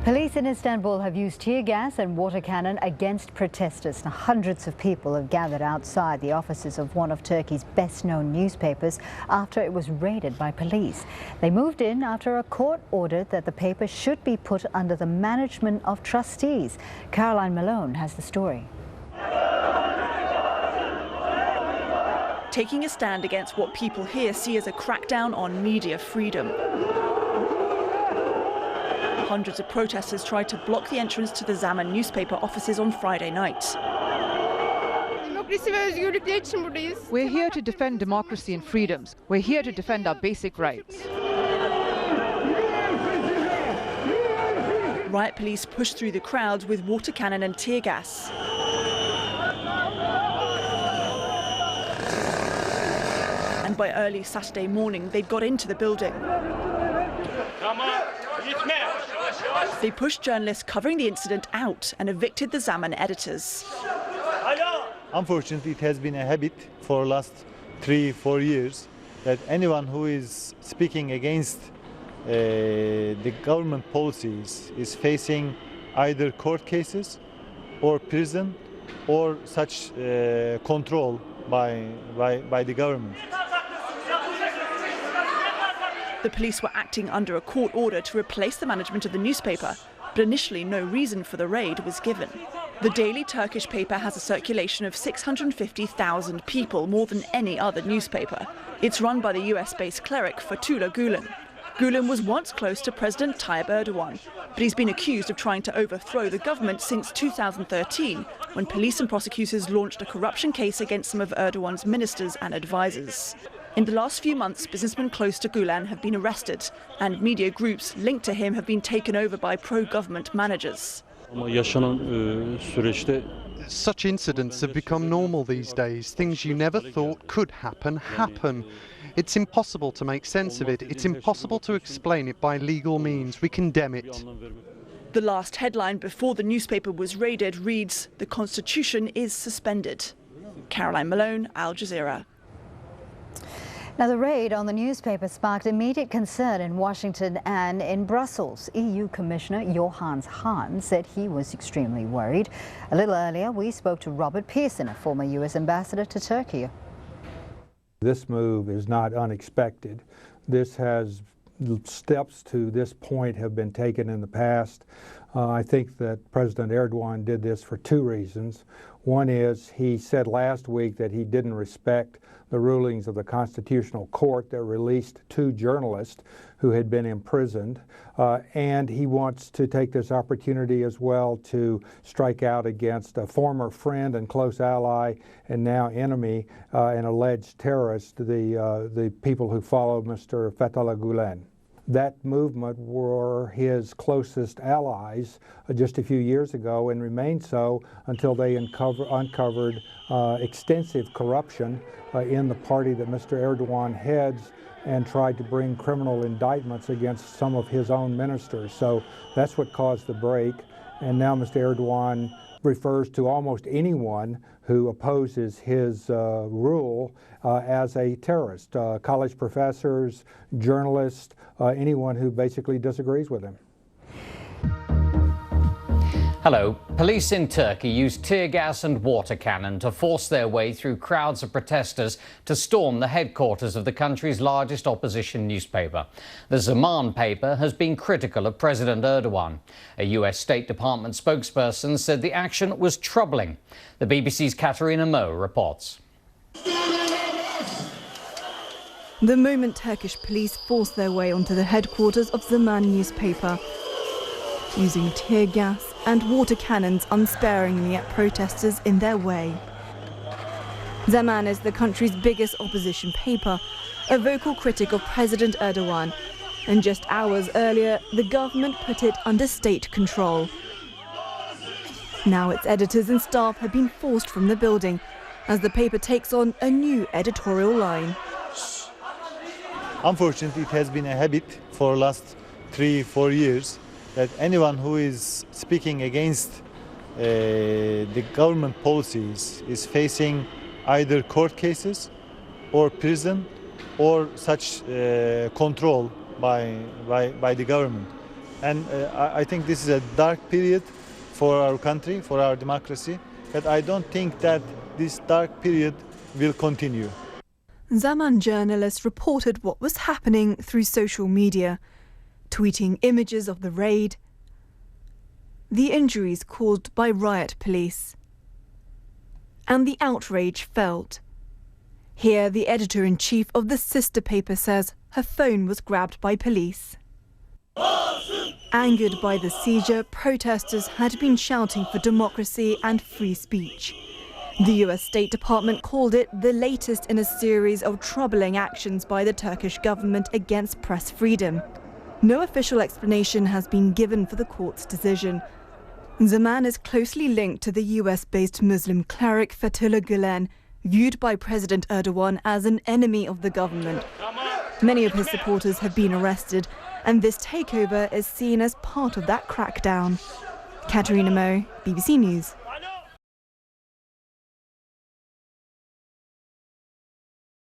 Police in Istanbul have used tear gas and water cannon against protesters. Now, hundreds of people have gathered outside the offices of one of Turkey's best-known newspapers after it was raided by police. They moved in after a court ordered that the paper should be put under the management of trustees. Caroline Malone has the story. Taking a stand against what people here see as a crackdown on media freedom. Hundreds of protesters tried to block the entrance to the Zaman newspaper offices on Friday night. We're here to defend democracy and freedoms. We're here to defend our basic rights. Riot police pushed through the crowds with water cannon and tear gas. And by early Saturday morning, they'd got into the building. They pushed journalists covering the incident out and evicted the Zaman editors. Unfortunately, it has been a habit for the last 3-4 years that anyone who is speaking against the government policies is facing either court cases or prison or such control by the government. The police were acting under a court order to replace the management of the newspaper, but initially no reason for the raid was given. The daily Turkish paper has a circulation of 650,000 people, more than any other newspaper. It's run by the US-based cleric Fethullah Gulen. Gulen was once close to President Tayyip Erdogan, but he's been accused of trying to overthrow the government since 2013, when police and prosecutors launched a corruption case against some of Erdogan's ministers and advisors. In the last few months, businessmen close to Gulen have been arrested, and media groups linked to him have been taken over by pro-government managers. Such incidents have become normal these days. Things you never thought could happen. It's impossible to make sense of it. It's impossible to explain it by legal means. We condemn it. The last headline before the newspaper was raided reads, "The Constitution is suspended." Caroline Malone, Al Jazeera. Now, the raid on the newspaper sparked immediate concern in Washington and in Brussels. EU Commissioner Johannes Hahn said he was extremely worried. A little earlier, we spoke to Robert Pearson, a former US ambassador to Turkey. This move is not unexpected. Steps to this point have been taken in the past. I think that President Erdogan did this for two reasons. One is he said last week that he didn't respect the rulings of the Constitutional Court that released two journalists who had been imprisoned, and he wants to take this opportunity as well to strike out against a former friend and close ally and now enemy, an alleged terrorist, the people who follow Mr. Fethullah Gulen. That movement were his closest allies just a few years ago and remained so until they uncovered extensive corruption in the party that Mr. Erdogan heads and tried to bring criminal indictments against some of his own ministers. So that's what caused the break. And now Mr. Erdogan refers to almost anyone who opposes his rule as a terrorist, college professors, journalists, anyone who basically disagrees with him. Hello. Police in Turkey used tear gas and water cannon to force their way through crowds of protesters to storm the headquarters of the country's largest opposition newspaper. The Zaman paper has been critical of President Erdogan. A US State Department spokesperson said the action was troubling. The BBC's Katerina Moe reports. The moment Turkish police forced their way onto the headquarters of Zaman newspaper, using tear gas and water cannons unsparingly at protesters in their way. Zaman is the country's biggest opposition paper, a vocal critic of President Erdogan, and just hours earlier, the government put it under state control. Now its editors and staff have been forced from the building as the paper takes on a new editorial line. Unfortunately, it has been a habit for the last 3-4 years that anyone who is speaking against the government policies is facing either court cases or prison or such control by the government. And I think this is a dark period for our country, for our democracy, but I don't think that this dark period will continue. Zaman journalists reported what was happening through social media, tweeting images of the raid, the injuries caused by riot police, and the outrage felt. Here, the editor-in-chief of the sister paper says her phone was grabbed by police. Angered by the seizure, protesters had been shouting for democracy and free speech. The US State Department called it the latest in a series of troubling actions by the Turkish government against press freedom. No official explanation has been given for the court's decision. Zaman is closely linked to the US-based Muslim cleric Fethullah Gulen, viewed by President Erdogan as an enemy of the government. Many of his supporters have been arrested, and this takeover is seen as part of that crackdown. Katerina Moe, BBC News.